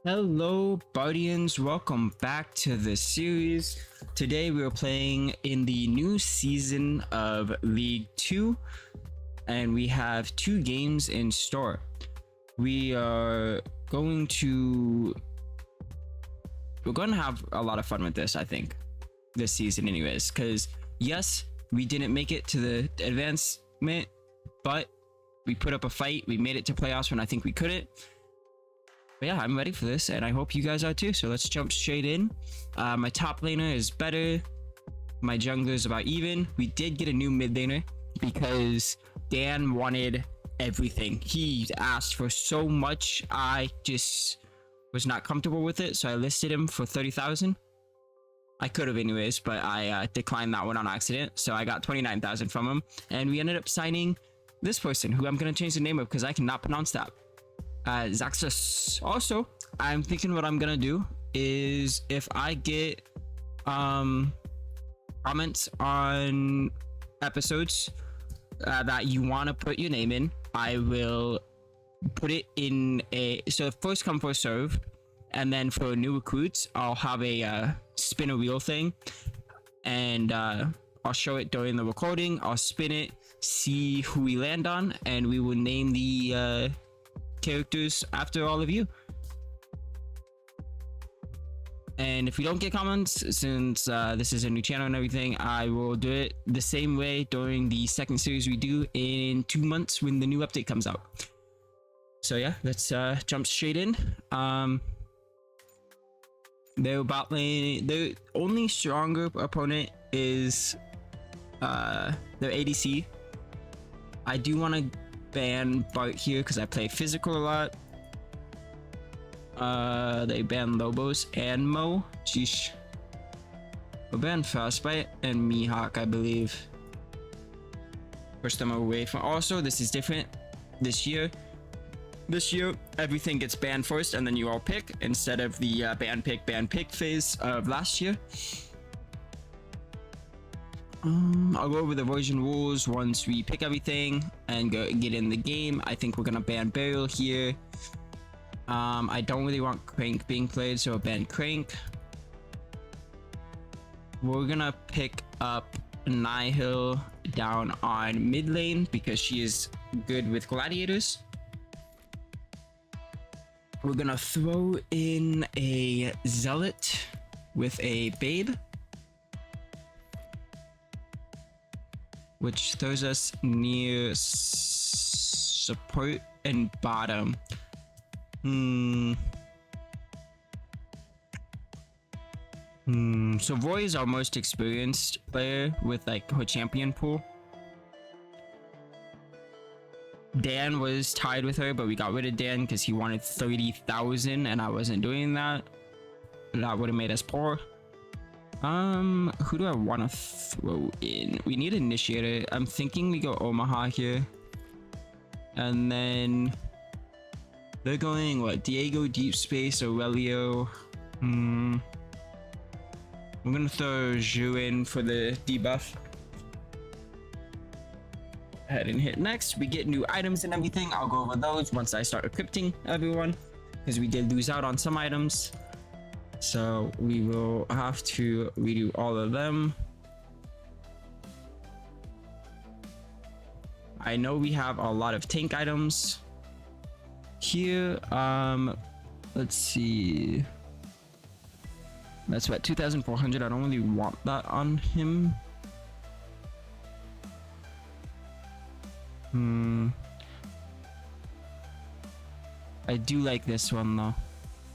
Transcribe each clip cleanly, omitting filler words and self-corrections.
Hello, Guardians. Welcome back to the series. Today we are playing in the new season of League 2, and we have 2 games in store. We are going to have a lot of fun with this, I think, this season anyways, because yes, we didn't make it to the advancement, but we put up a fight. We made it to playoffs when I think we couldn't. But yeah, I'm ready for this, and I hope you guys are too. So let's jump straight in. My top laner is better. My jungler is about even. We did get a new mid laner because Dan wanted everything. He asked for so much. I just was not comfortable with it, so I listed him for 30,000. I could have anyways, but I declined that one on accident. So I got 29,000 from him, and we ended up signing this person, who I'm gonna change the name of because I cannot pronounce that. Zaxus. Also, I'm thinking what I'm gonna do is if I get comments on episodes that you want to put your name in, I will put it in a first come first serve, and then for new recruits I'll have a spin a wheel thing, and I'll show it during the recording. I'll spin it, see who we land on, and we will name the characters after all of you. And if we don't get comments, since this is a new channel and everything, I will do it the same way during the second series we do in 2 months when the new update comes out. So yeah, let's jump straight in. Their bot lane, their only stronger opponent is their ADC. I do want to ban Bart here because I play physical a lot. They ban Lobos and Mo. Sheesh. We ban Frostbite and Mihawk, I believe. Push them away from. Also, this is different this year. This year, everything gets banned first, and then you all pick instead of the ban pick phase of last year. I'll go over the version rules once we pick everything and get in the game. I think we're gonna ban Burial here. I don't really want Crank being played, so I'll ban Crank. We're gonna pick up Nihil down on mid lane because she is good with gladiators. We're gonna throw in a Zealot with a Babe, which throws us near support and bottom. So Roy is our most experienced player with like her champion pool. Dan was tied with her, but we got rid of Dan because he wanted 30,000 and I wasn't doing that. That would have made us poor. Who do I want to throw in? We need Initiator. I'm thinking we go Omaha here. And then they're going what? Diego, Deep Space, Aurelio. We're gonna throw Zhu in for the debuff. Head and hit next. We get new items and everything. I'll go over those once I start equipping everyone, because we did lose out on some items. So we will have to redo all of them. I know we have a lot of tank items here. Let's see. That's what, 2,400. I don't really want that on him. I do like this one though.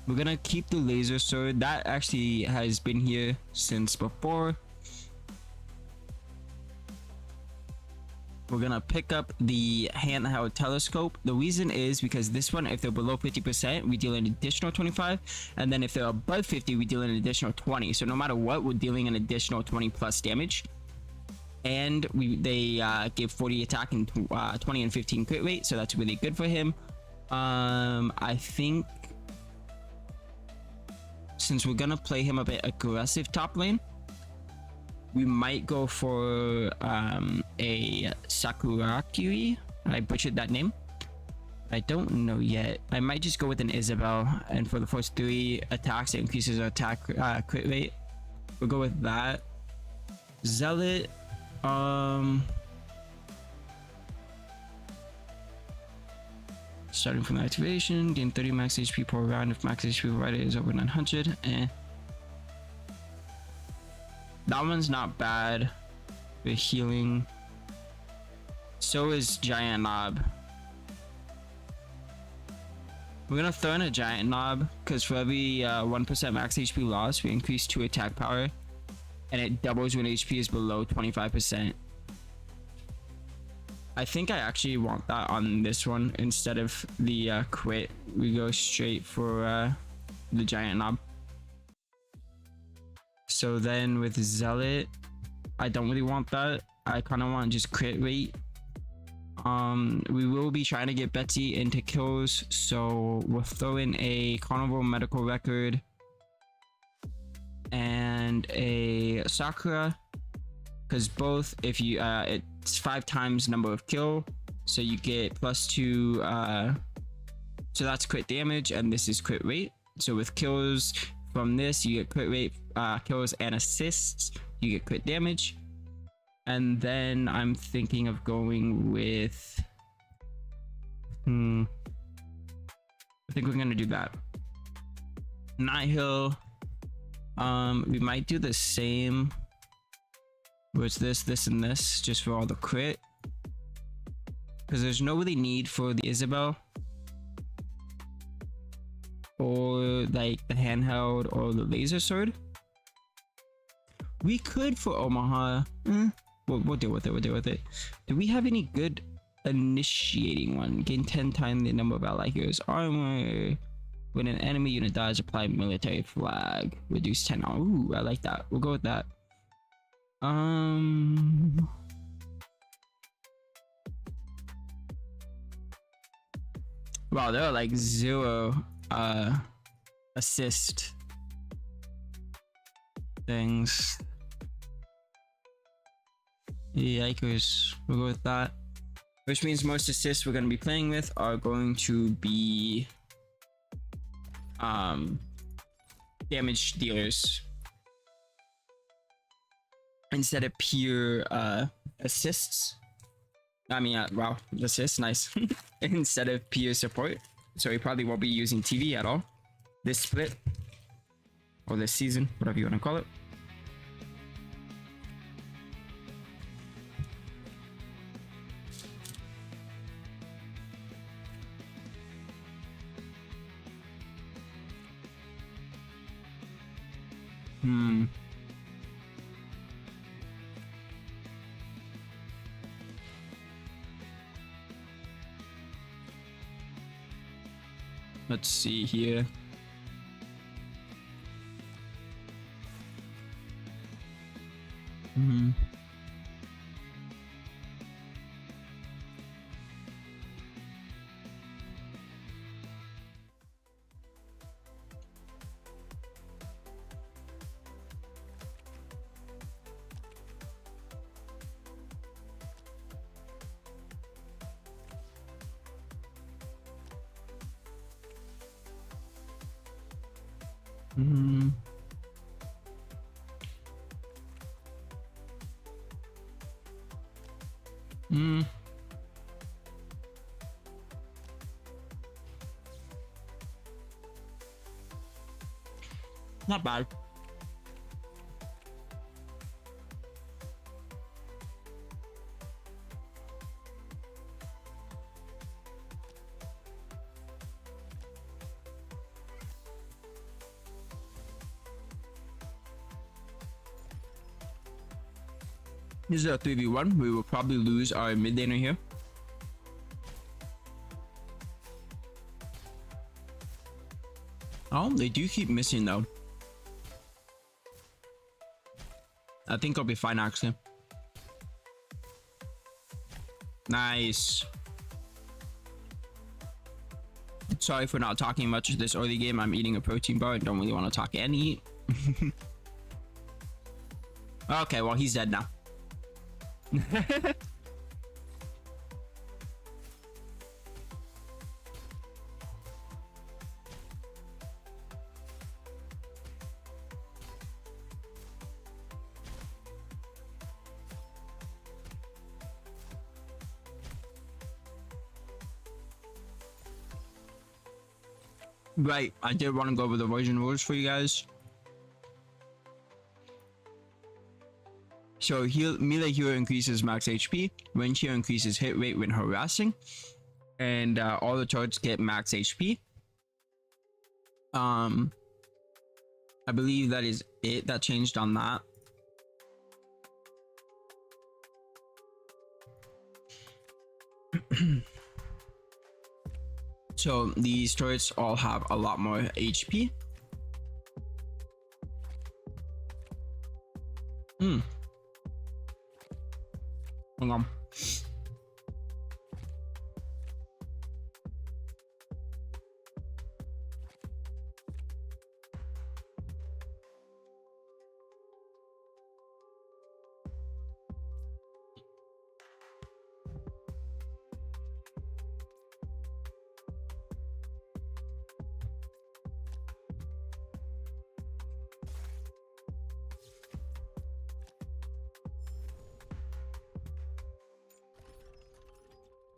We're gonna keep the laser sword. That actually has been here since before. We're gonna pick up the handheld telescope. The reason is because this one, if they're below 50%, we deal an additional 25, and then if they're above 50, we deal an additional 20. So no matter what, we're dealing an additional 20 plus damage. And they give 40 attack and 20 and 15 crit rate, so that's really good for him. I think since we're gonna play him a bit aggressive top lane, we might go for a Sakurakiri. I butchered that name. I don't know yet. I might just go with an Isabel, and for the first 3 attacks, it increases our attack crit rate. We'll go with that. Zealot, starting from the activation, gain 30 max HP per round if max HP provided is over 900. That one's not bad. The healing. So is Giant Knob. We're gonna throw in a Giant Knob because for every 1% max HP loss, we increase 2 attack power, and it doubles when HP is below 25%. I think I actually want that on this one instead of the quit. We go straight for the Giant Knob. So then with Zealot, I don't really want that. I kind of want just crit rate. We will be trying to get Betsy into kills, so we'll throw in a Carnival Medical Record and a Sakura, because both, if you it's 5 times number of kill, so you get +2, so that's crit damage, and this is crit rate. So with kills from this, you get crit rate, kills and assists, you get crit damage. And then I'm thinking of going with I think we're gonna do that. Nihil. We might do the same. Where it's this, and this, just for all the crit. Because there's no really need for the Isabel. Or like the handheld or the laser sword. We could for Omaha. We'll deal with it. Do we have any good initiating one? Gain 10 times the number of allied heroes armor. When an enemy unit dies, apply military flag. Reduce 10. Ooh, I like that. We'll go with that. Wow, there are like 0 assist things. Yikers, we'll go with that. Which means most assists we're going to be playing with are going to be damage dealers instead of pure assists. I mean, wow, assists, nice. Instead of pure support. So we probably won't be using TV at all this split or this season, whatever you want to call it. Let's see here. Not bad. This is a 3v1. We will probably lose our mid laner here. Oh, they do keep missing though. I think I'll be fine actually. Nice. Sorry for not talking much this early game. I'm eating a protein bar and don't really want to talk and eat. Okay, well, he's dead now. Right, I did want to go over the version rules for you guys. So melee hero increases max HP, range hero increases hit rate when harassing, and all the turrets get max HP. I believe that is it that changed on that. So these turrets all have a lot more HP. Hang on.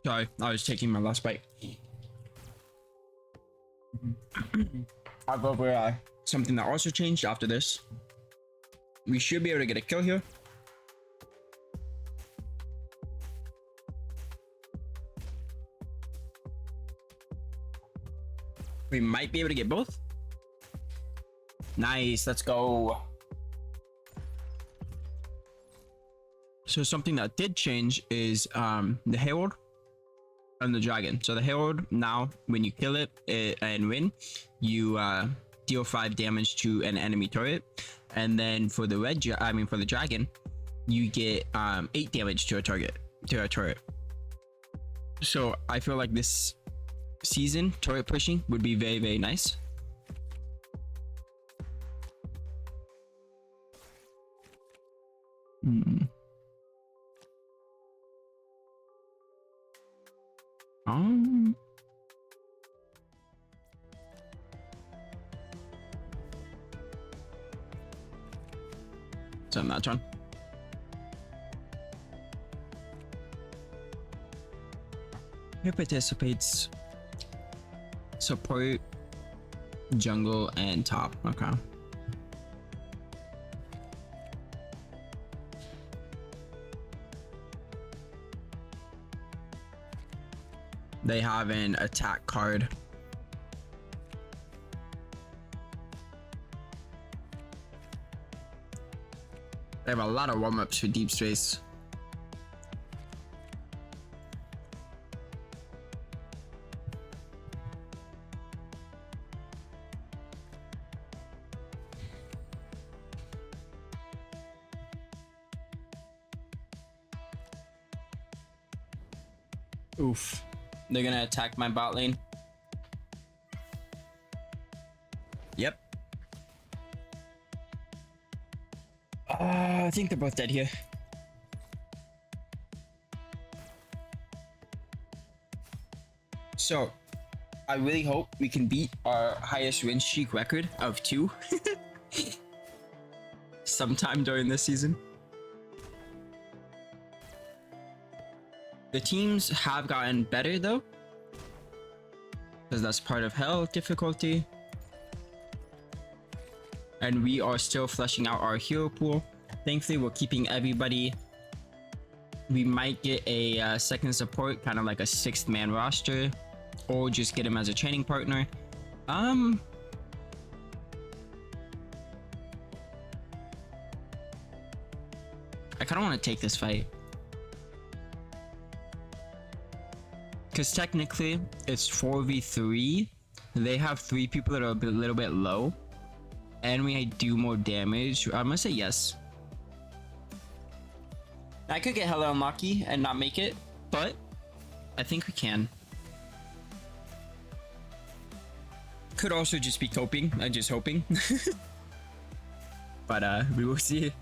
Sorry, I was taking my last bite. I'll go over something that also changed after this. We should be able to get a kill here. We might be able to get both. Nice, let's go. So something that did change is the Herald and the Dragon. So the Herald, now when you kill it and win, you deal 5 damage to an enemy turret, and then for the for the Dragon, you get 8 damage to a turret. So I feel like this season turret pushing would be very, very nice. So that one. Who participates? Support, jungle, and top. Okay. They have an attack card. They have a lot of warm-ups for deep space. Oof. They're gonna attack my bot lane. Yep. I think they're both dead here. So, I really hope we can beat our highest win streak record of 2 sometime during this season. The teams have gotten better though, because that's part of hell difficulty. And we are still fleshing out our hero pool. Thankfully, we're keeping everybody. We might get a second support, kind of like a 6th man roster, or just get him as a training partner. I kind of want to take this fight, because technically it's 4v3. They have 3 people that are a little bit low, and we do more damage. I'm gonna say yes. I could get hella unlucky and not make it, but I think we can. Could also just be coping and just hoping. But we will see.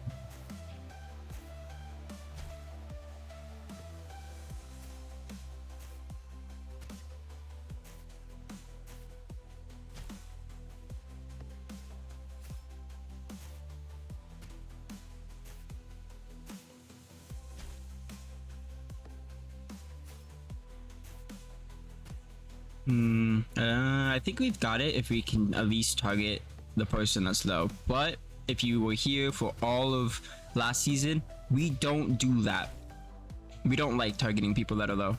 I think we've got it if we can at least target the person that's low. But if you were here for all of last season, we don't do that. We don't like targeting people that are low.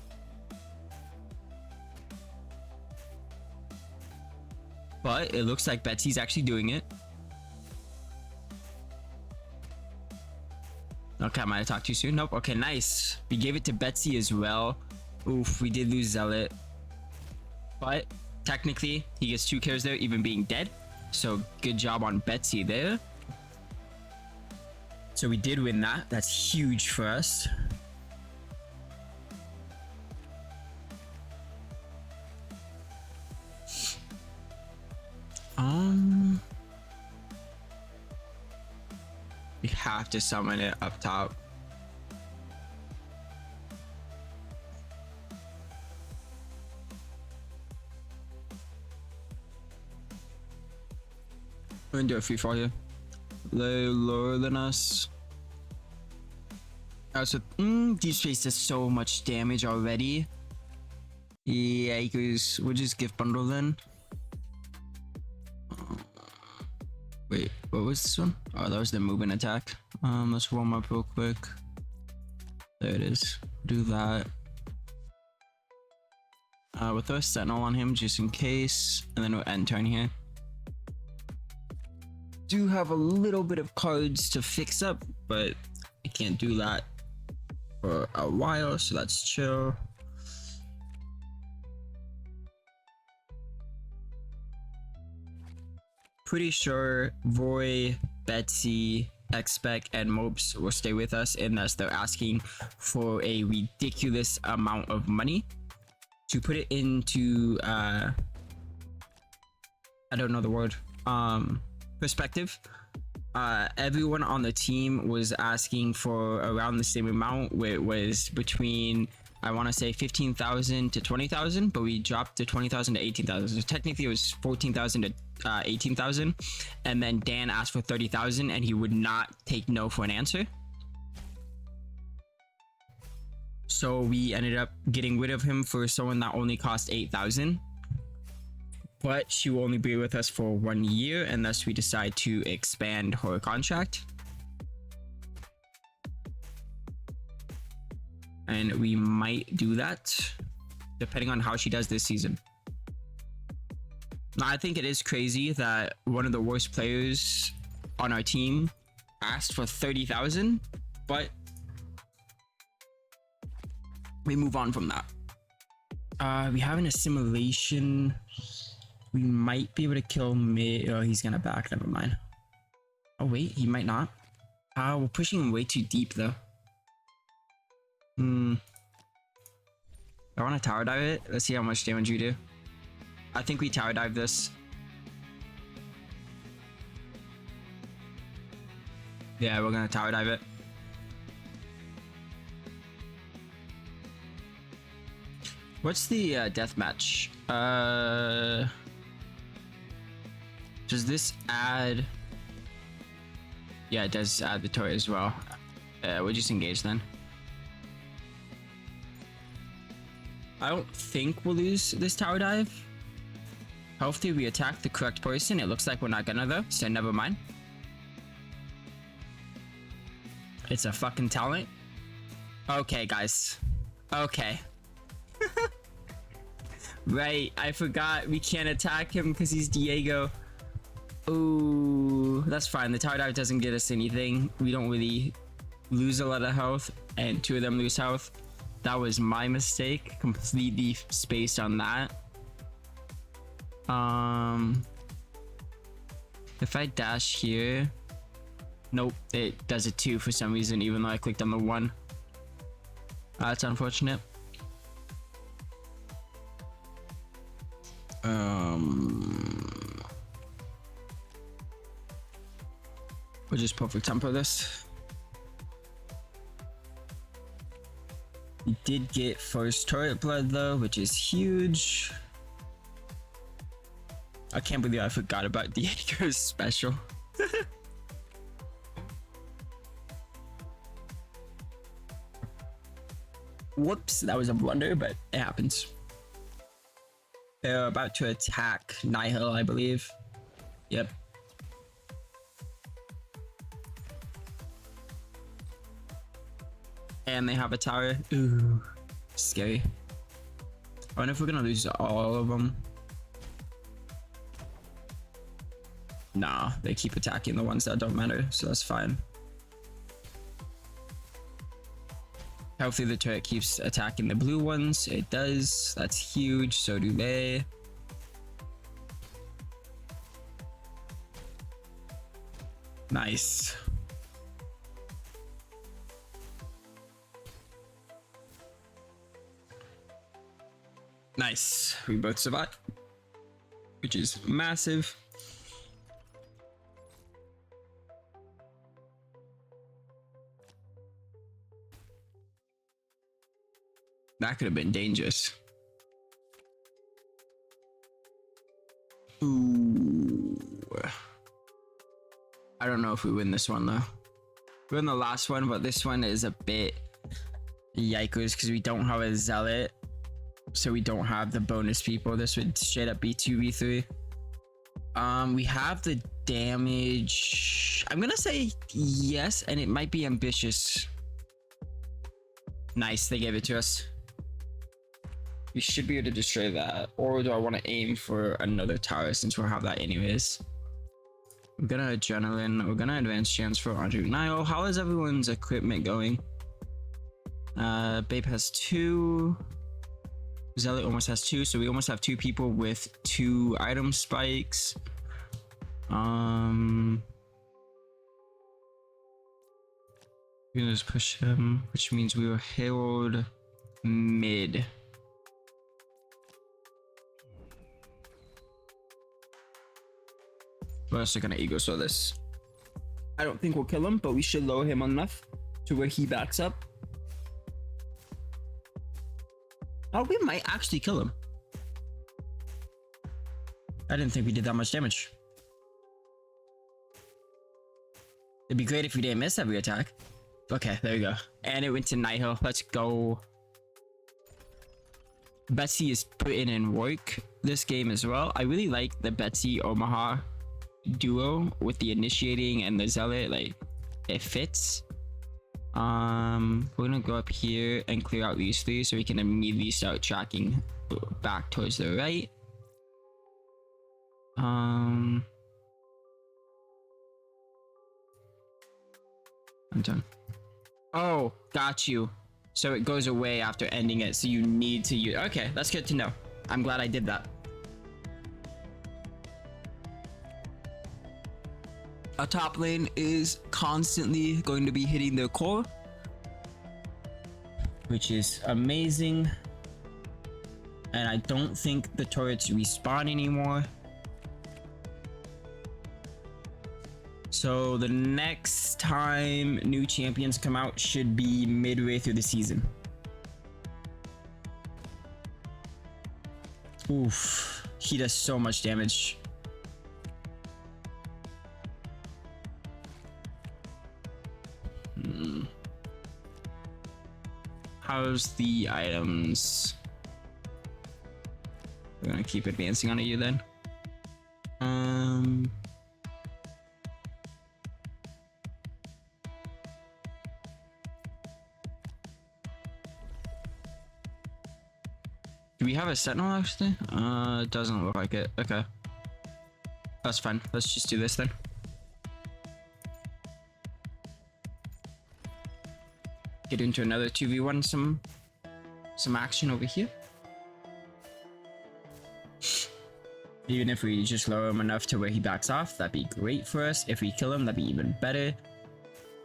But it looks like Betsy's actually doing it. Okay, I might have talked too soon. Nope. Okay, nice. We gave it to Betsy as well. Oof, we did lose Zealot. But technically, he gets 2 kills there, even being dead. So good job on Betsy there. So we did win that. That's huge for us. We have to summon it up top. We're gonna do a free fall here. They're lower than us. Also, Deep Space does so much damage already. Yikers. We'll just gift bundle then. Wait, what was this one? Oh, that was the movement attack. Let's warm up real quick. There it is. Do that. We'll throw a sentinel on him just in case, and then we'll end turn here. Do have a little bit of cards to fix up, but I can't do that for a while, so that's chill. Pretty sure Roy, Betsy, Expect, and Mopes will stay with us unless they're asking for a ridiculous amount of money. To put it into I don't know the word, perspective, everyone on the team was asking for around the same amount, where it was between, I want to say 15,000 to 20,000, but we dropped to 20,000 to 18,000. So technically it was 14,000 to 18,000. And then Dan asked for 30,000 and he would not take no for an answer. So we ended up getting rid of him for someone that only cost 8,000. But she will only be with us for 1 year unless we decide to expand her contract. And we might do that depending on how she does this season. Now, I think it is crazy that one of the worst players on our team asked for 30,000, but we move on from that. We have an assimilation. We might be able to kill mid. Oh, he's gonna back. Never mind. Oh wait, he might not. We're pushing him way too deep though. I want to tower dive it. Let's see how much damage we do. I think we tower dive this. Yeah, we're gonna tower dive it. What's the death match? Does this add? Yeah, it does add the turret as well. We'll just engage then. I don't think we'll lose this tower dive. Hopefully we attack the correct person. It looks like we're not gonna though, so never mind. It's a fucking talent. Okay, guys. Okay. Right, I forgot we can't attack him because he's Diego. Ooh, that's fine. The tower dive doesn't get us anything. We don't really lose a lot of health, and 2 of them lose health. That was my mistake. Completely spaced on that. If I dash here, nope, it does it too for some reason, even though I clicked on the 1. That's unfortunate. We'll just perfect tempo this. We did get first turret blood though, which is huge. I can't believe I forgot about Diego's special. Whoops, that was a blunder, but it happens. They're about to attack Nihil, I believe. Yep. And they have a tower. Ooh, scary. I wonder if we're gonna lose all of them. Nah, they keep attacking the ones that don't matter, so that's fine. Hopefully the turret keeps attacking the blue ones. It does. That's huge. So do they. Nice. Nice. We both survived, which is massive. That could have been dangerous. Ooh. I don't know if we win this one though. We won the last one, but this one is a bit yikers because we don't have a zealot. So we don't have the bonus people. This would straight up be 2v3. We have the damage. I'm gonna say yes, and it might be ambitious. Nice, they gave it to us. We should be able to destroy that. Or do I want to aim for another tower since we'll have that anyways? We're gonna adrenaline. We're gonna advance chance for Andrew Nile. How is everyone's equipment going? Babe has 2. Zealot almost has 2, so we almost have 2 people with 2 item spikes. We're gonna just push him, which means we will herald mid. We're also gonna ego saw this. I don't think we'll kill him, but we should lower him enough to where he backs up. Oh, we might actually kill him. I didn't think we did that much damage. It'd be great if we didn't miss every attack. Okay, there we go. And it went to Nihil. Let's go. Betsy is putting in work this game as well. I really like the Betsy Omaha duo with the initiating and the zealot. Like, it fits. We're gonna go up here and clear out these 3 so we can immediately start tracking back towards the right. I'm done. Oh, got you. So it goes away after ending it, so you need to use. Okay, that's good to know. I'm glad I did that. Our top lane is constantly going to be hitting their core, which is amazing. And I don't think the turrets respawn anymore. So the next time new champions come out should be midway through the season. Oof, he does so much damage. How's the items? We're gonna keep advancing on you then. Do we have a sentinel actually? It doesn't look like it. Okay, that's fine. Let's just do this then. Get into another 2v1, some action over here. Even if we just lower him enough to where he backs off, that'd be great for us. If we kill him, that'd be even better.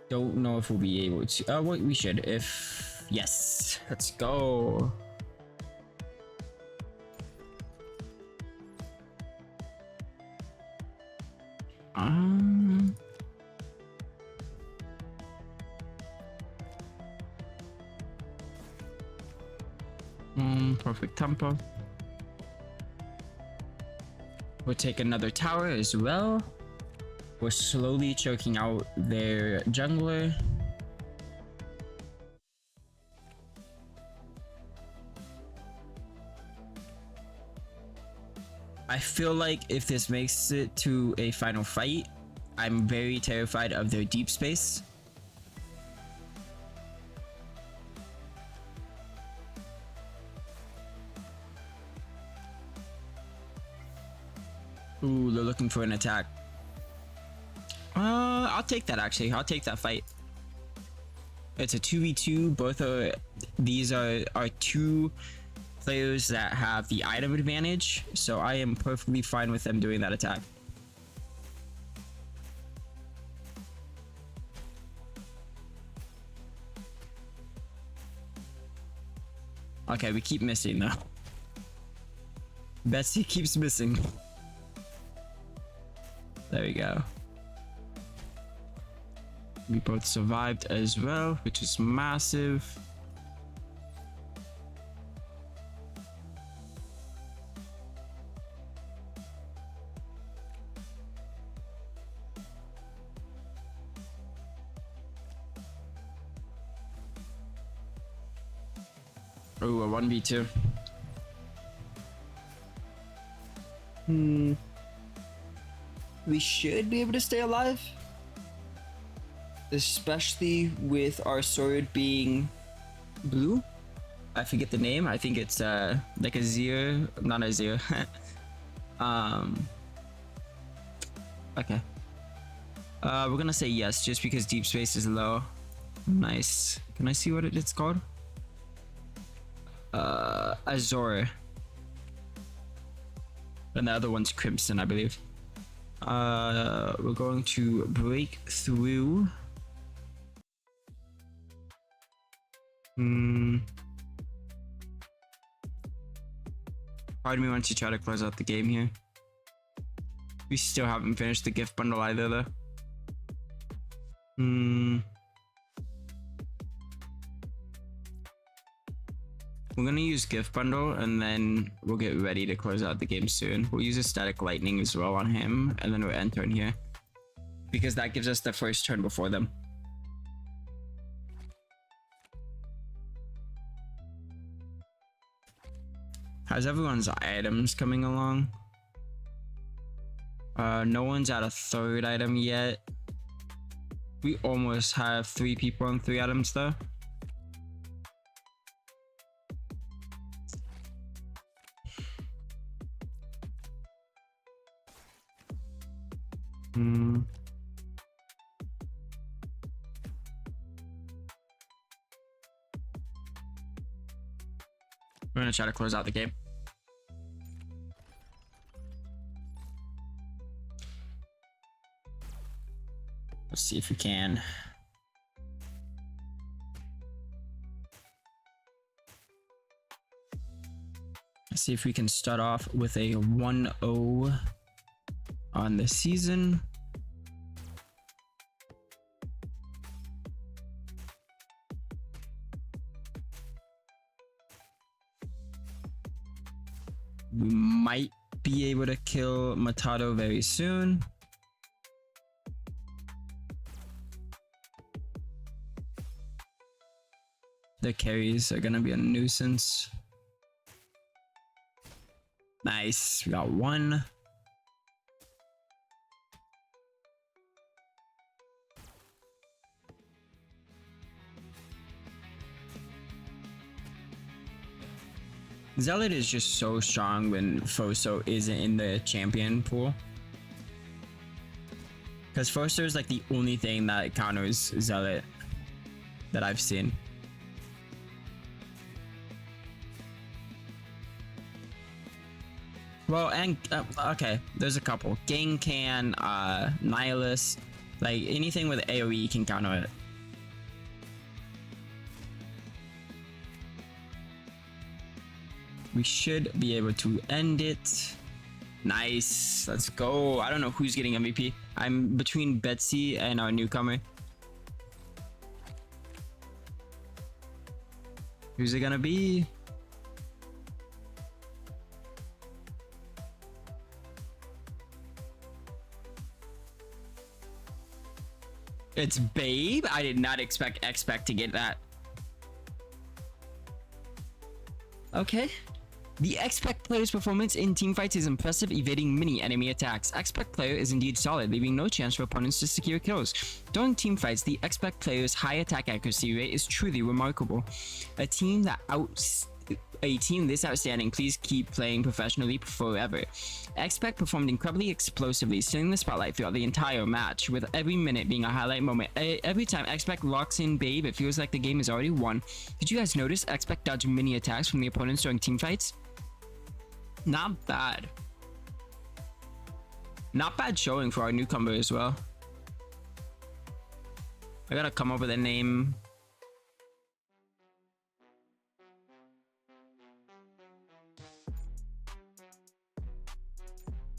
Don't know if we'll be able to. Oh, well, we should. If yes, let's go. Perfect tempo. We'll take another tower as well. We're slowly choking out their jungler. I feel like if this makes it to a final fight, I'm very terrified of their deep space. Ooh, they're looking for an attack. I'll take that actually. I'll take that fight. It's a 2v2. These are two players that have the item advantage, so I am perfectly fine with them doing that attack. Okay, we keep missing though. Betsy keeps missing. There we go. We both survived as well, which is massive. Oh, a 1v2. We should be able to stay alive. Especially with our sword being blue. I forget the name. I think it's like a zero, not a zero. Okay. We're gonna say yes just because deep space is low. Nice. Can I see what it's called? Azor. And the other one's Crimson, I believe. We're going to break through. Part of me wants to try to close out the game here. We still haven't finished the gift bundle either though. We're gonna use gift bundle and then we'll get ready to close out the game soon. We'll use a static lightning as well on him and then we'll enter in here because that gives us the first turn before them. How's everyone's items coming along? No one's at a third item yet. We almost have 3 people on 3 items though. We're gonna try to close out the game. Let's see if we can. Let's see if we can start off with a 1-0 on the season. We might be able to kill Matado very soon. The carries are gonna be a nuisance. Nice, we got 1. Zealot is just so strong when Foso isn't in the champion pool. Because Foso is like the only thing that counters Zealot that I've seen. Well, and okay, there's a couple. Gang can, Nihilus, like anything with AoE can counter it. We should be able to end it. Nice, let's go. I don't know who's getting MVP. I'm between Betsy and our newcomer. Who's it gonna be? It's Babe. I did not expect to get that. Okay. The Expect player's performance in teamfights is impressive, evading many enemy attacks. Expect player is indeed solid, leaving no chance for opponents to secure kills. During teamfights, the Expect player's high attack accuracy rate is truly remarkable. A team this outstanding, please keep playing professionally forever. Expect performed incredibly explosively, stealing the spotlight throughout the entire match, with every minute being a highlight moment. Every time Expect locks in Babe, it feels like the game is already won. Did you guys notice Expect dodge many attacks from the opponents during teamfights? Not bad. Not bad showing for our newcomer as well. I gotta come up with a name.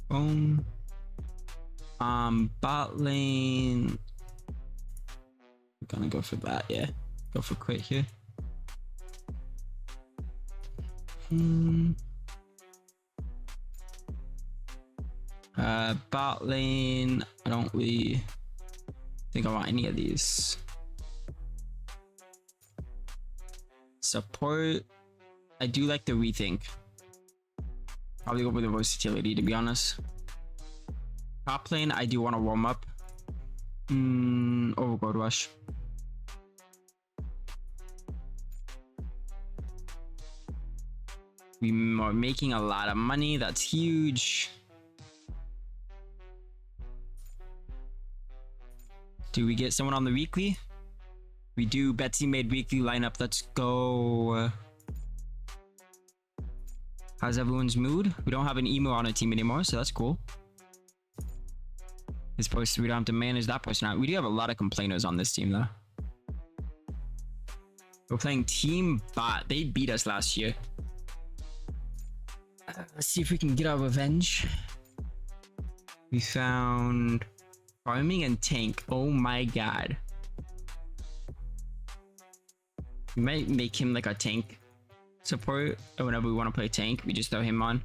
Boom. Bot lane. We're gonna go for that, yeah. Go for quit here. Bot lane. I don't really think I want any of these. Support. I do like the rethink. Probably go with the versatility, to be honest. Top lane, I do want to warm up. Overgold Rush. We are making a lot of money. That's huge. Do we get someone on the weekly? We do. Betsy made weekly lineup. Let's go. How's everyone's mood? We don't have an emo on our team anymore, so that's cool. This person, we don't have to manage that person out. We do have a lot of complainers on this team, though. We're playing Team Bot. They beat us last year. Let's see if we can get our revenge. We found farming and tank. Oh my god. We might make him like a tank support, or whenever we want to play tank, we just throw him on.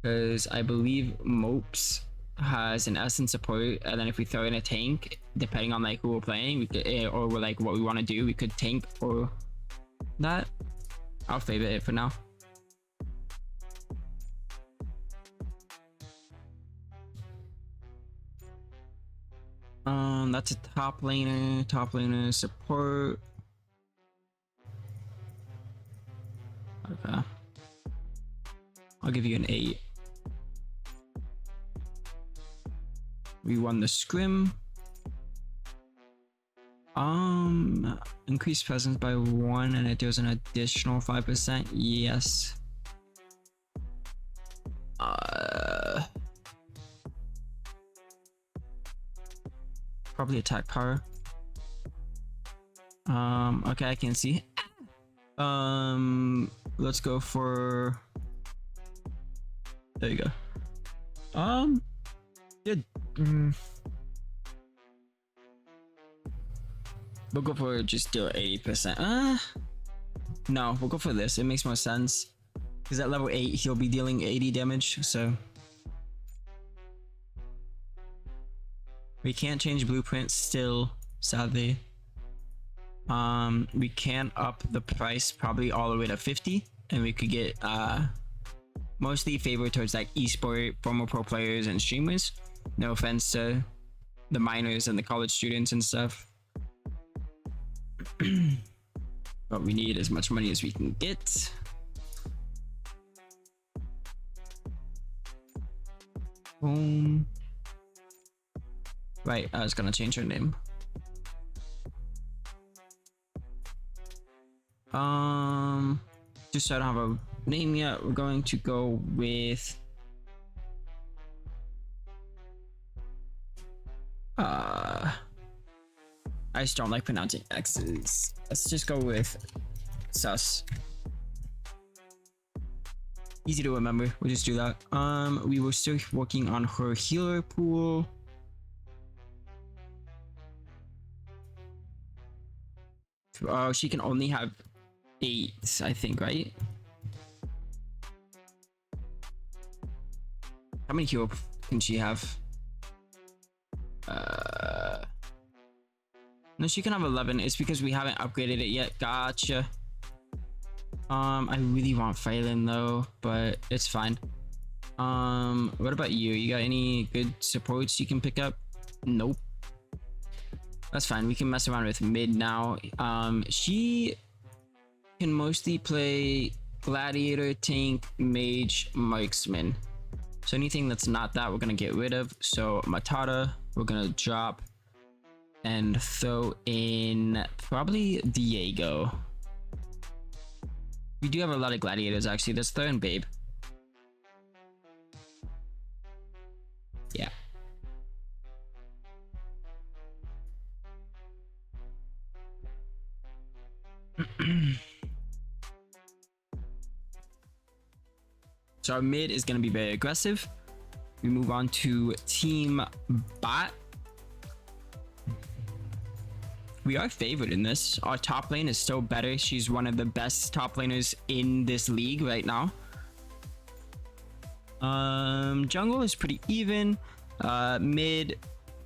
Because I believe Mopes has an essence support, and then if we throw in a tank, depending on like who we're playing, we could, or like what we want to do, we could tank or that. I'll favorite it for now. That's a top laner support. Okay, I'll give you an 8. We won the scrim. Increase presence by 1 and it does an additional 5%. Yes. Probably attack power. Okay, I can see. Let's go for. There you go. Good. We'll go for just do 80%. No, we'll go for this. It makes more sense. Because at level 8, he'll be dealing 80 damage, so. We can't change blueprints still, sadly. We can up the price probably all the way to 50, and we could get mostly favored towards like esport, former pro players, and streamers. No offense to the minors and the college students and stuff. But we need as much money as we can get. Boom. Right, I was gonna change her name. Just so I don't have a name yet, we're going to go with I just don't like pronouncing X's. Let's just go with Sus. Easy to remember. We'll just do that. We were still working on her healer pool. Oh, she can only have 8, I think, right? How many heal can she have? No, she can have 11. It's because we haven't upgraded it yet. Gotcha. I really want Phylan though, but it's fine. What about you? You got any good supports you can pick up? Nope. That's fine. We can mess around with mid now. She can mostly play gladiator, tank, mage, marksman. So anything that's not that, we're gonna get rid of. So Matata, we're gonna drop and throw in probably Diego. We do have a lot of gladiators actually. Let's throw in Babe. Yeah. So our mid is going to be very aggressive. We move on to team bot. We are favored in this. Our top lane is still better. She's one of the best top laners in this league right now. Jungle is pretty even. Mid,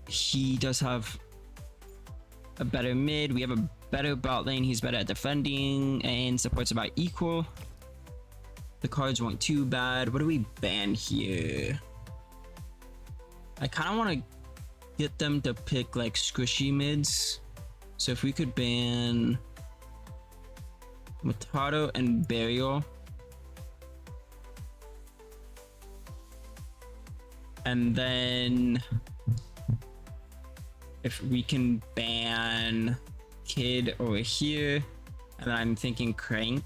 he does have a better mid. We have a better bot lane. He's better at defending, and support's about equal. The cards weren't too bad. What do we ban here? I kind of want to get them to pick like squishy mids. So if we could ban Matado and Burial. And then if we can ban Kid over here. And then I'm thinking Crank.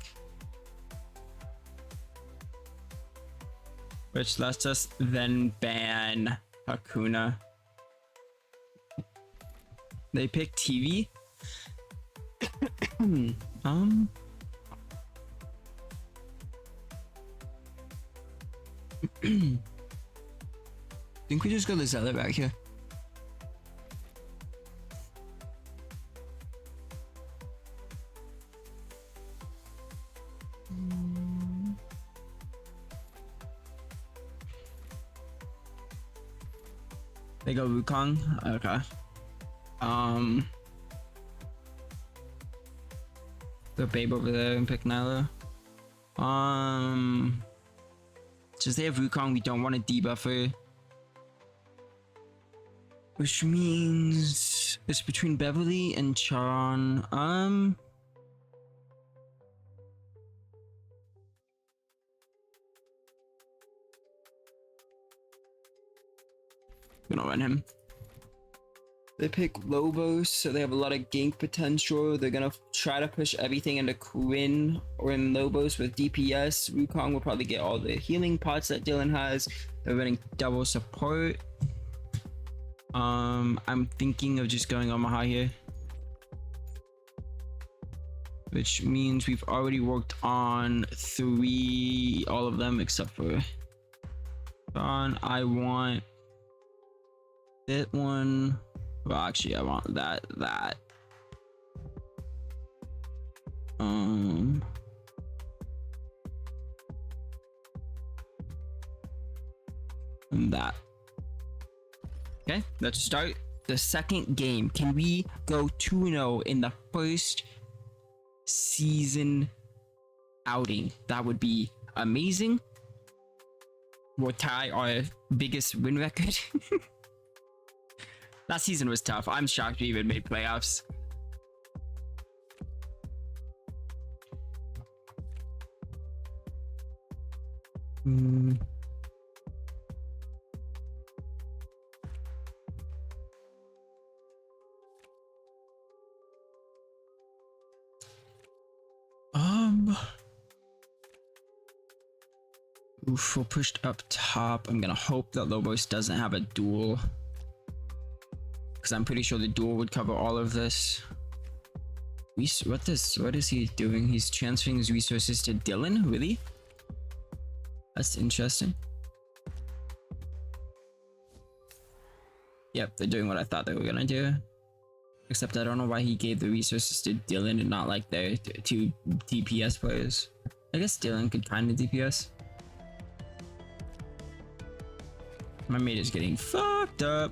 Which lets us then ban Hakuna. They pick TV. Think we just got the Zealot back here. They go Wukong. Okay. The Babe over there and pick Nyla. Since they have Wukong, we don't want to debuff her. Which means it's between Beverly and Charon. Gonna run him. They pick Lobos, so they have a lot of gank potential. They're gonna try to push everything into Quinn or in Lobos with DPS. Wukong will probably get all the healing pots that Dylan has. They're running double support. I'm thinking of just going Omaha here. Which means we've already worked on all of them except for John. I want that one. Well, actually, I want that. And that. Okay, let's start the second game. Can we go 2-0 in the first season outing? That would be amazing. We'll tie our biggest win record. That season was tough. I'm shocked we even made playoffs. Oof, we're pushed up top. I'm gonna hope that Lobos doesn't have a duel, because I'm pretty sure the duel would cover all of this. What is he doing? He's transferring his resources to Dylan? Really? That's interesting. Yep, they're doing what I thought they were gonna do. Except I don't know why he gave the resources to Dylan and not like their two DPS players. I guess Dylan could kind of DPS. My mate is getting fucked up.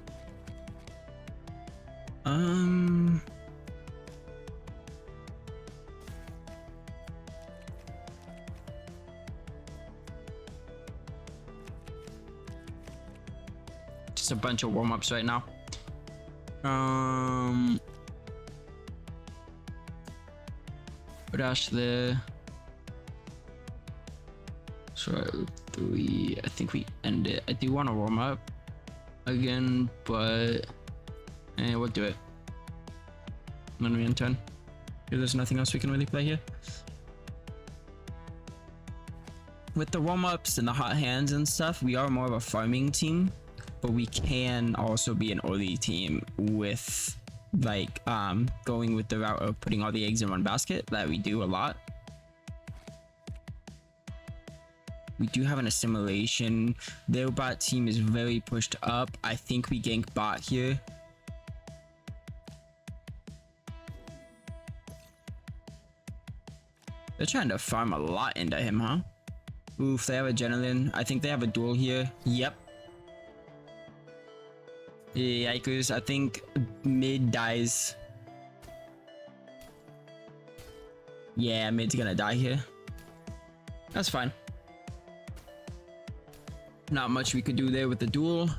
Just a bunch of warm-ups right now. Dash there. So 3. I think we end it. I do want to warm up again, but we'll do it. When we end turn. There's nothing else we can really play here. With the warm-ups and the hot hands and stuff, we are more of a farming team, but we can also be an early team with like going with the route of putting all the eggs in one basket that we do a lot. We do have an assimilation. Their bot team is very pushed up. I think we gank bot here. They're trying to farm a lot into him, huh? Oof, they have adrenaline. I think they have a duel here. Yep. Yikers, I think mid dies. Yeah, mid's gonna die here. That's fine. Not much we could do there with the duel.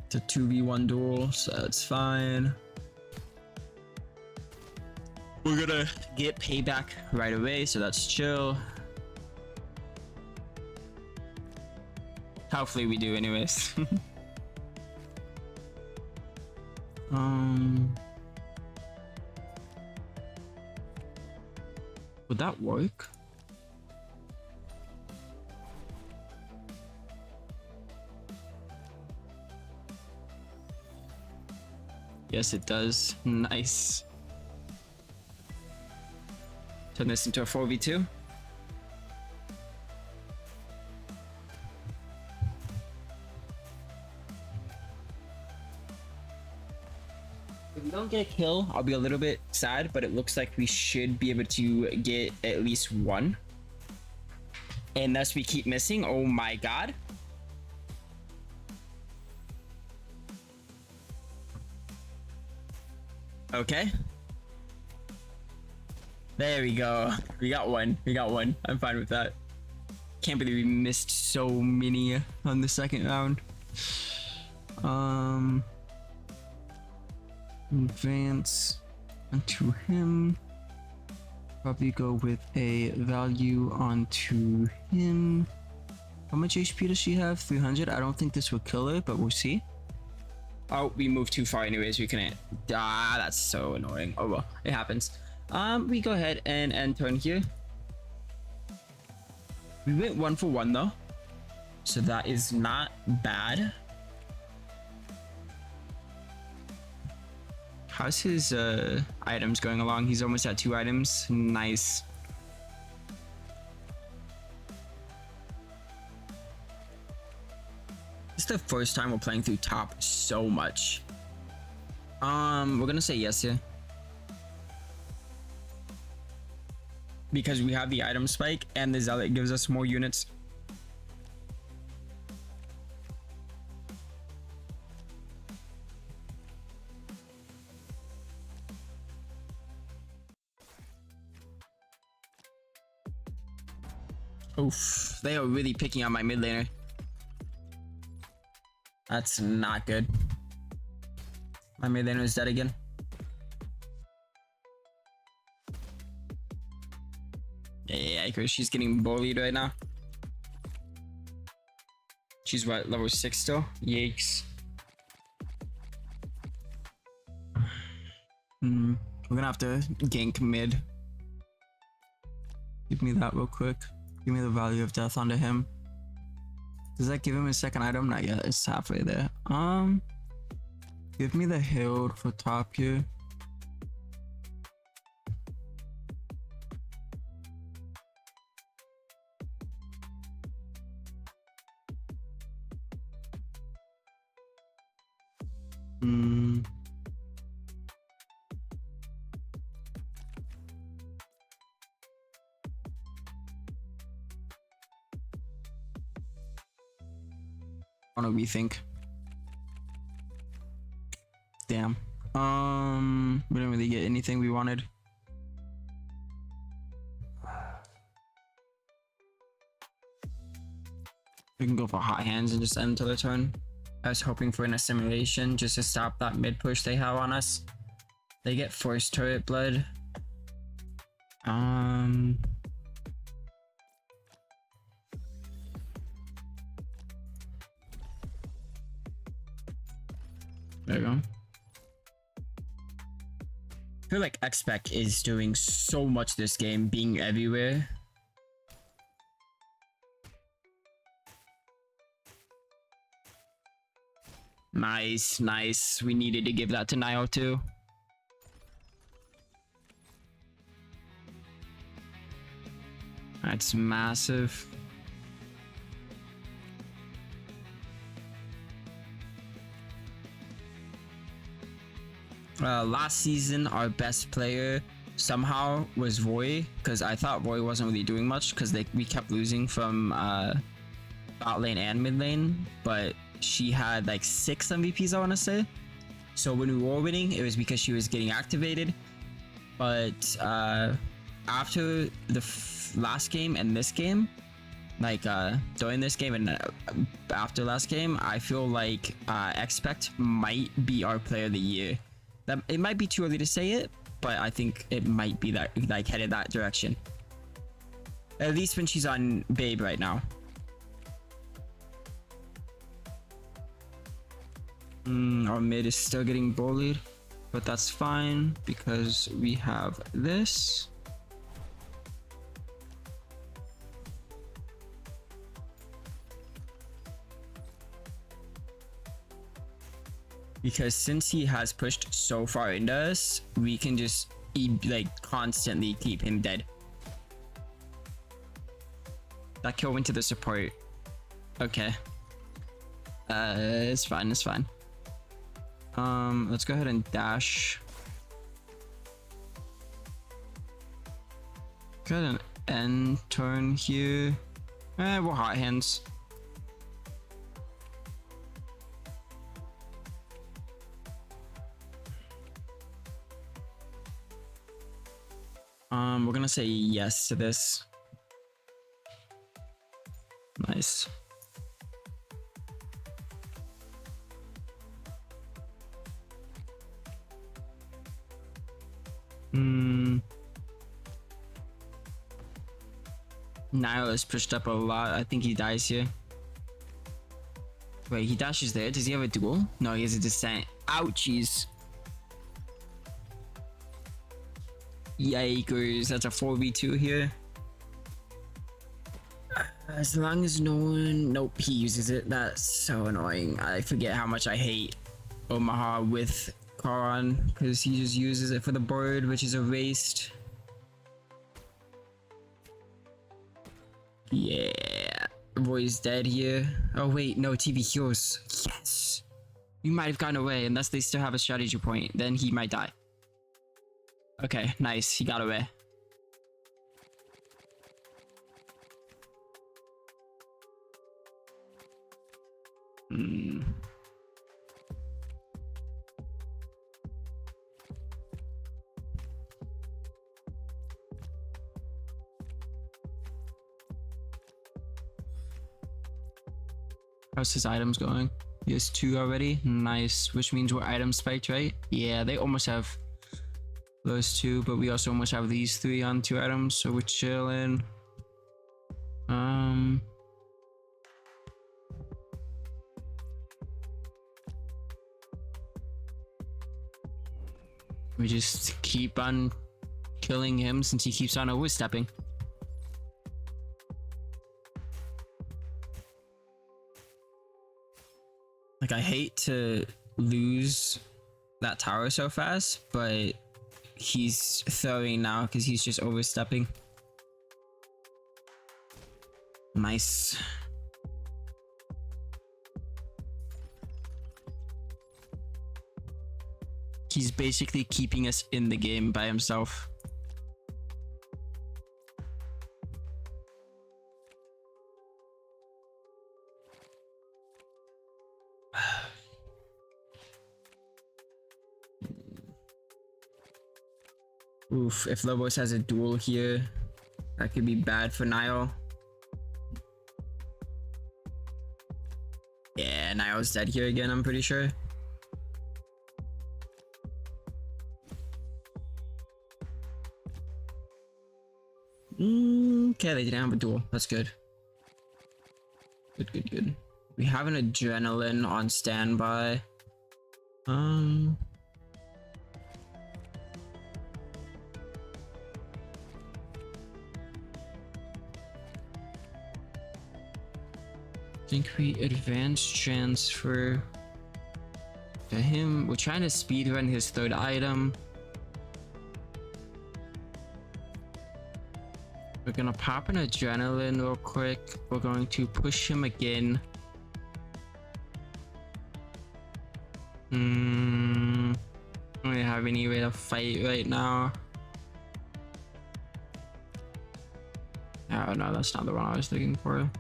It's a 2v1 duel, so that's fine. We're gonna get payback right away, so that's chill. Hopefully we do anyways. Would that work? Yes, it does. Nice. Turn this into a 4v2. If we don't get a kill, I'll be a little bit sad, but it looks like we should be able to get at least one. Unless we keep missing. Oh my god. Okay. There we go. We got one. We got one. I'm fine with that. Can't believe we missed so many on the second round. Advance onto him. Probably go with a value onto him. How much HP does she have? 300. I don't think this will kill her, but we'll see. Oh, we moved too far anyways. We couldn't. Ah, that's so annoying. Oh well, it happens. We go ahead and end turn here. We went 1 for 1 though, so that is not bad. How's his items going along? He's almost at 2 items. Nice. This is the first time we're playing through top so much. We're gonna say yes here. Because we have the item spike and the zealot gives us more units. Oof, they are really picking on my mid laner. That's not good. My mid laner is dead again. Yeah, because she's getting bullied right now. She's what, level 6 still? Yikes. We're gonna have to gank mid. Give me that real quick. Give me the value of death onto him. Does that give him his second item? Not yet. It's halfway there. Give me the herald for top here. I don't rethink. Damn. We didn't really get anything we wanted. We can go for hot hands and just end to the turn. I was hoping for an assimilation just to stop that mid push they have on us. They get forced turret blood. There we go. I feel like X-Spec is doing so much this game, being everywhere. Nice, nice. We needed to give that to Nio too. That's massive. Last season, our best player somehow was Roy, because I thought Roy wasn't really doing much because we kept losing from bot lane and mid lane, but she had like 6 MVPs, I want to say. So when we were winning, it was because she was getting activated. But after the last game and this game, like during this game and after last game, I feel like Expect might be our player of the year. That it might be too early to say it, but I think it might be that, like, headed that direction. At least when she's on Babe right now. Our mid is still getting bullied, but that's fine because we have this. Because since he has pushed so far into us, we can just like constantly keep him dead. That kill went to the support. Okay. It's fine, it's fine. Let's go ahead and dash. Go ahead and end turn here. We're hot hands. We're gonna say yes to this. Nice. Nile is pushed up a lot. I think he dies here. Wait, he dashes there. Does he have a duel? No, he has a descent. Ouchies. Yikers, that's a 4v2 here. As long as no one... Nope, he uses it. That's so annoying. I forget how much I hate Omaha with Karan, because he just uses it for the board, which is erased. Yeah. Roy's dead here. Oh wait, no, TV heals. Yes! We might have gotten away, unless they still have a strategy point. Then he might die. Okay, nice. He got away. How's his items going? He has 2 already. Nice. Which means we're item spiked, right? Yeah, they almost have those 2, but we also almost have these 3 on 2 items, so we're chilling. We just keep on killing him since he keeps on overstepping. Like, I hate to lose that tower so fast, but he's throwing now because he's just overstepping. Nice. He's basically keeping us in the game by himself. Oof, if Lobos has a duel here, that could be bad for Nile. Yeah, Niall's dead here again, I'm pretty sure. Okay, they didn't have a duel. That's good. Good. We have an adrenaline on standby. I think we advance transfer to him. We're trying to speedrun his third item. We're gonna pop an adrenaline real quick. We're going to push him again. I don't really have any way to fight right now. Oh no, that's not the one I was looking for.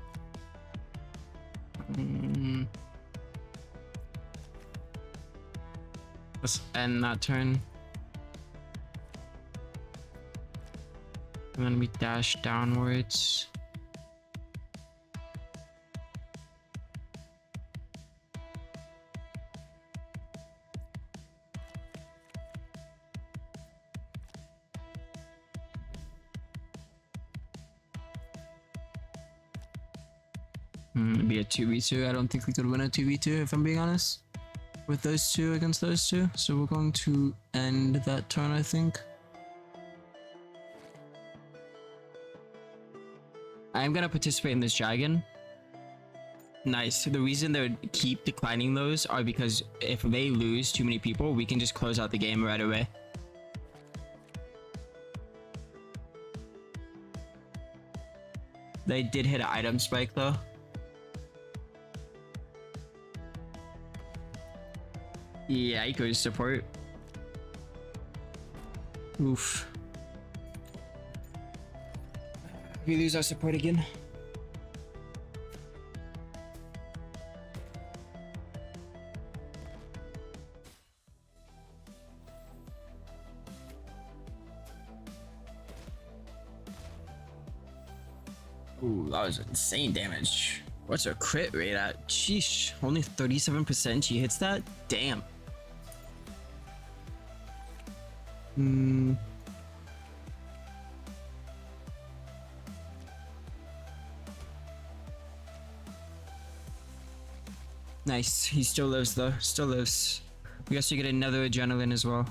Let's end that turn. And then we dash downwards. It'd be a 2v2. I don't think we could win a 2v2 if I'm being honest. With those two against those two. So we're going to end that turn, I think. I'm gonna participate in this dragon. Nice. The reason they would keep declining those are because if they lose too many people, we can just close out the game right away. They did hit an item spike though. Yeah, he goes support. Oof. We lose our support again. Ooh, that was insane damage. What's her crit rate at? Sheesh, only 37% she hits that? Damn. Nice. He still lives though. Still lives. We also get another adrenaline as well.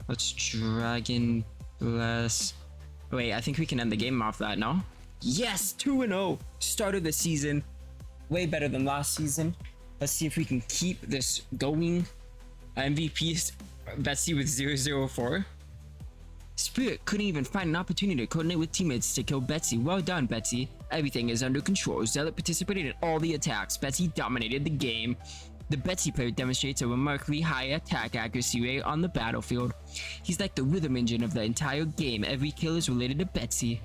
Let's Dragon Bless. Wait, I think we can end the game off that, no? Yes, 2-0. Start of the season. Way better than last season. Let's see if we can keep this going. MVP is Betsy with 004. Spirit couldn't even find an opportunity to coordinate with teammates to kill Betsy. Well done, Betsy. Everything is under control. Zealot participated in all the attacks. Betsy dominated the game. The Betsy player demonstrates a remarkably high attack accuracy rate on the battlefield. He's like the rhythm engine of the entire game. Every kill is related to Betsy.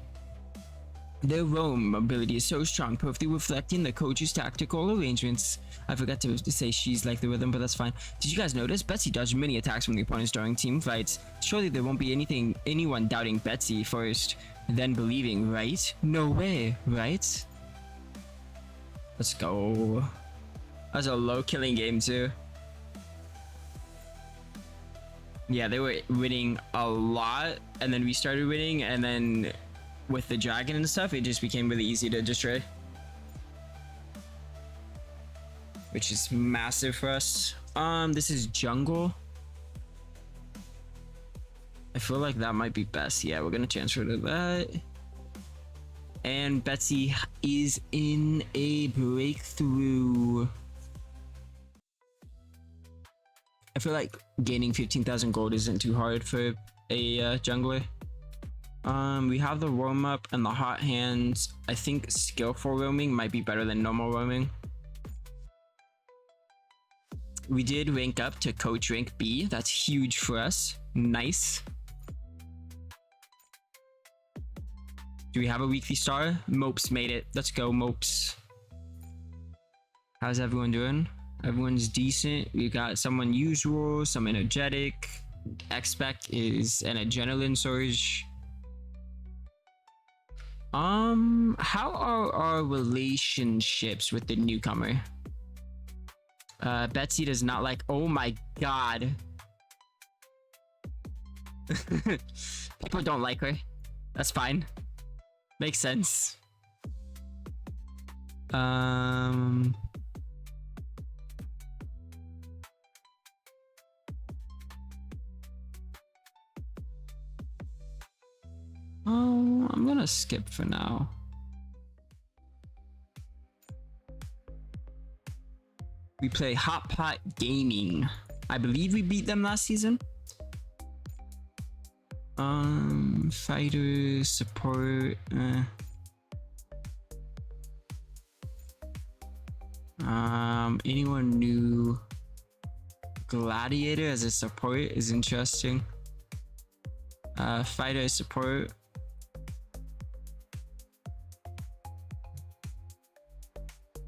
Their roam ability is so strong, perfectly reflecting the coach's tactical arrangements. I forgot to say she's like the rhythm, but that's fine. Did you guys notice? Betsy dodged many attacks from the opponents during team fights. Surely there won't be anyone doubting Betsy first, then believing, right? No way, right? Let's go. That was a low killing game too. Yeah, they were winning a lot, and then we started winning, and then with the dragon and stuff, it just became really easy to destroy. Which is massive for us. This is jungle. I feel like that might be best. Yeah, we're gonna transfer to that. And Betsy is in a breakthrough. I feel like gaining 15,000 gold isn't too hard for a jungler. We have the roam up and the hot hands. I think skillful roaming might be better than normal roaming. We did rank up to coach rank B. That's huge for us. Nice. Do we have a weekly star? Mopes made it. Let's go, Mopes. How's everyone doing? Everyone's decent. We got some unusual, some energetic. Expect is an adrenaline surge. How are our relationships with the newcomer? Betsy does not like. Oh my god. People don't like her. That's fine. Makes sense. Oh, I'm gonna skip for now. We play Hot Pot Gaming. I believe we beat them last season. Fighters, support. Anyone new? Gladiator as a support is interesting. Fighter support.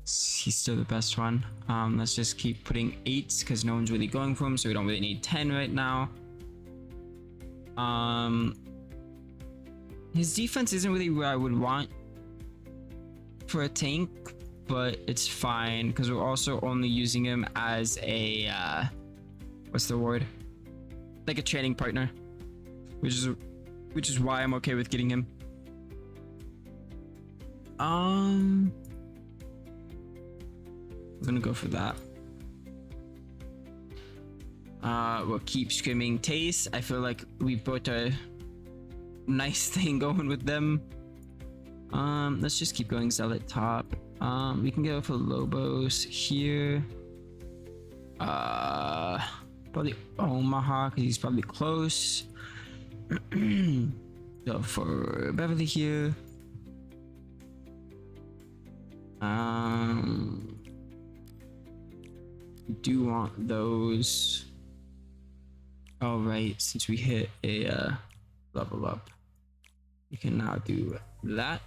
He's still the best one. Let's just keep putting 8s because no one's really going for him, so we don't really need 10 right now. His defense isn't really where I would want for a tank, but it's fine because we're also only using him as a what's the word? Like a training partner, which is why I'm okay with getting him. I'm gonna go for that. We'll keep screaming Taste. I feel like we put a nice thing going with them. Let's just keep going Zealot top. We can go for Lobos here. Probably Omaha because he's probably close. Go for Beverly here. We do want those. All right, since we hit a level up, we can now do that.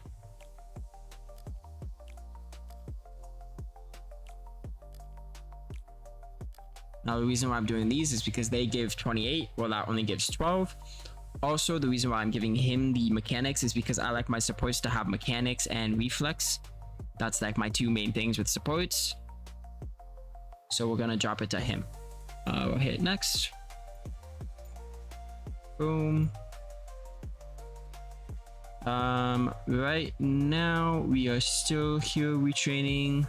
Now the reason why I'm doing these is because they give 28, well that only gives 12. Also, the reason why I'm giving him the mechanics is because I like my supports to have mechanics and reflex. That's like my two main things with supports. So we're gonna drop it to him. We'll hit next. Boom. Right now we are still hero retraining.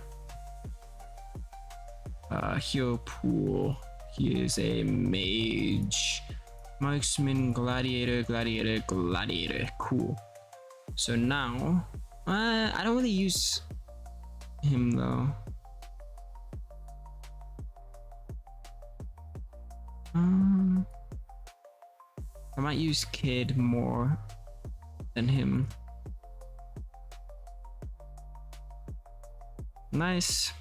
Hero pool. Here's a mage, marksman, gladiator, gladiator, gladiator. Cool. So now, I don't really use him though. I might use Kid more than him. Nice.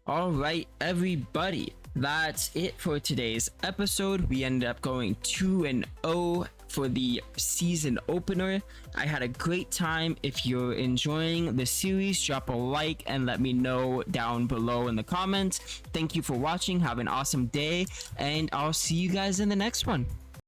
All right, everybody, that's it for today's episode. We ended up going 2-0 for the season opener. I had a great time. If you're enjoying the series, drop a like and let me know down below in the comments. Thank you for watching. Have an awesome day, and I'll see you guys in the next one.